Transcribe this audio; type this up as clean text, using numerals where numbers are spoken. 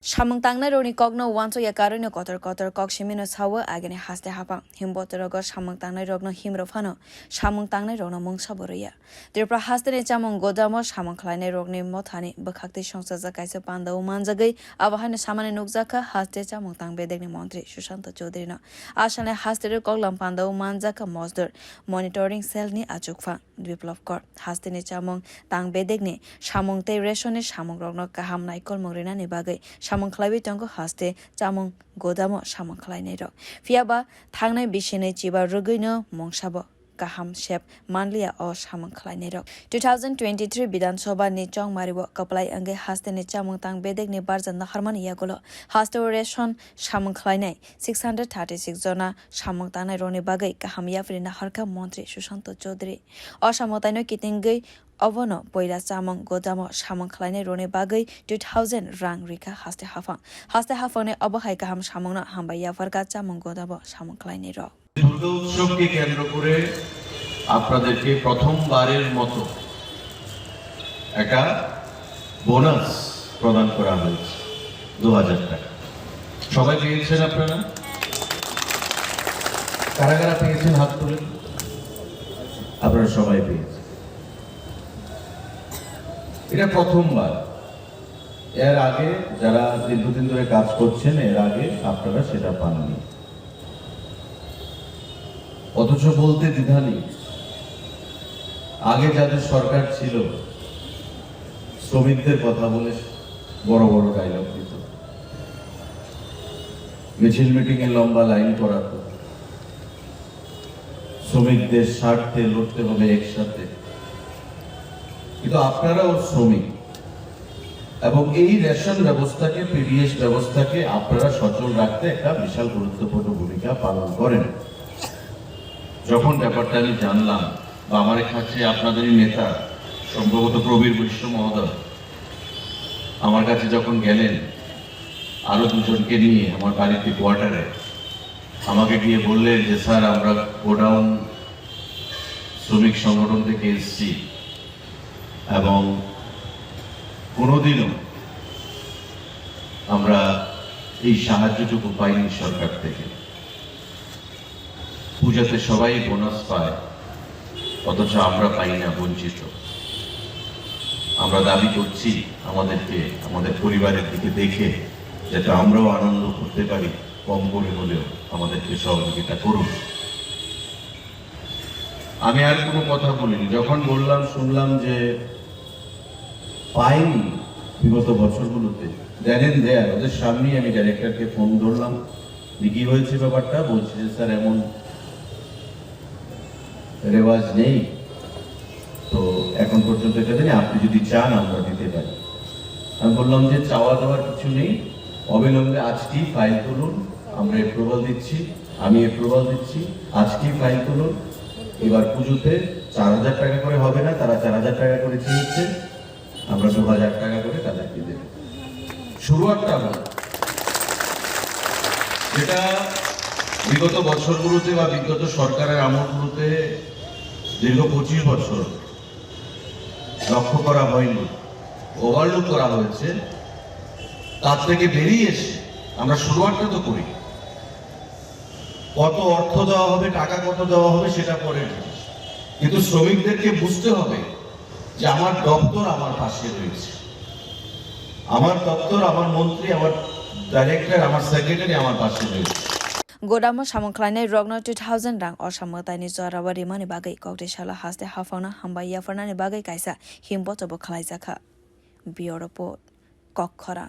samung tangnairog ni kokno wanso ya karino kotor kok shimino sawa agene haste haphang himbotorogo samung tangnairog no himrofano samung tangnairog no mungsaboroya dirpra hasteni chamung godamo samung khwlainai ni mothani bwkhaktwi songsajak kaisa panda manjagai abahane samane nukjaka haste chamung tang bedekni montri Sushanta chowdhury no asane haste koklam panda manjak mosdur monitoring cell ni achukfa develop kor hasteni chamung tang bedekni samung te reshone samung rogno kaham naikol mongrina ni bagai samung khwlainai tongo haste chamung godamo samung khwlainai fiaba thangnai bisine chiba rugino mongsabo kaham shep manliya o samung khwlainai 2023 Bidhan Sabha ni chong maribo kaplai ange haste ni chamung tang bedekni barjan na harmani yagulo haste ration samung khwlainai 636 jona samung tanai roni bagai kaham yapharna harka montri Sushanta chowdhury o samotaino kitingai Obono poila chamung godamo samung khwlainai roni bagai 2000 rang rika haste haphang ne obahai kaham samung na hambai yapharkha chamung godamo samung khwlainai ro Durga উৎসবকে কেন্দ্র করে আপনাদেরকে প্রথমবারের মতো একটা bonus প্রদান করা হয়েছে 2000 টাকা সবাই পেয়েছেন আপনারা কারা কারা পেয়েছেন হাত তুলে আপনারা সবাই পেয়েছেন এটা প্রথমবার এর আগে যারা দীর্ঘদিন ধরে কাজ করছেন এর আগে আপনারা সেটা পাননি অথচ বলতে দ্বিধা নেই আগে যাদের সরকার ছিল শ্রমিকদের কথা বলে বড় বড় ডায়লগ দিত মিছিল মিটিং এ লম্বা লাইন করাতো শ্রমিকদের স্বার্থে লড়তে হবে একসাথে কিন্তু আপনারাও শ্রমিক এবং এই রেশন ব্যবস্থাকে পিডিএস ব্যবস্থাকে আপনারা সচল রাখতে একটা বিশাল গুরুত্বপূর্ণ ভূমিকা পালন করেন যখন ব্যাপারটা আমি জানলাম বা আমার কাছে আপনাদেরই নেতা সম্ভবত প্রবীর বৈশ্য মহোদয় আমার কাছে যখন গেলেন আরো দুজনকে নিয়ে আমার বাড়িতে কোয়ার্টারে আমাকে গিয়ে বললেন যে স্যার আমরা গোডাউন শ্রমিক সংগঠন থেকে এসেছি এবং কোনোদিনও আমরা এই সাহায্যটুকু পাইনি সরকার থেকে পূজাতে সবাই বোনাস পায় অথচ আমরা পাই না বঞ্চিত আমরা দাবি করছি আমাদেরকে আমাদের পরিবারের দিকে দেখে যাতে আমরাও আনন্দ করতে পারি কম করে হলেও আমাদেরকে সহযোগিতা করুন আমি আর কোনো কথা বলিনি যখন বললাম শুনলাম যে পাইনি বিগত বছরগুলোতে জানেন দেয়ার ওদের সামনেই আমি ডাইরেক্টরকে ফোন ধরলাম কি হয়েছে ব্যাপারটা বলছি যে স্যার এমন রেওয়াজ নেই তো এখন পর্যন্ত এটা জানি আপনি যদি চান আমরা দিতে পারি আমি বললাম যে চাওয়া দেওয়ার কিছু নেই অবিলম্বে আজকেই ফাইল তুলুন আমরা অ্যাপ্রুভাল দিচ্ছি আমি অ্যাপ্রুভাল দিচ্ছি আজকেই ফাইল তুলুন এবার পুজোতে 4000 টাকা করে হবে না তারা 4000 টাকা করে চেয়েছে আমরা 2000 টাকা করে তাদেরকে দেব শুরুয়াতটা আমরা যেটা বিগত বছরগুলোতে বা বিগত সরকারের আমলগুলোতে দীর্ঘ 25 বছর লক্ষ্য করা হয়নি ওভারলুক করা হয়েছে তার থেকে বেরিয়ে এসে আমরা শুরুয়াতটা তো করি কত অর্থ দেওয়া হবে টাকা কত দেওয়া হবে সেটা পরের জিনিস কিন্তু শ্রমিকদেরকে বুঝতে হবে যে আমার দপ্তর আমার পাশে রয়েছে আমার দপ্তর আমার মন্ত্রী আমার ডাইরেক্টর আমার সেক্রেটারি আমার পাশে রয়েছে godamo samung khwlainai rogno 2000 rang o samotaini jorawari mani bagai kokti salo haste haphangno hambai yapharna ni bagai kaisa himbotobo khwlaijaka bioropo kokra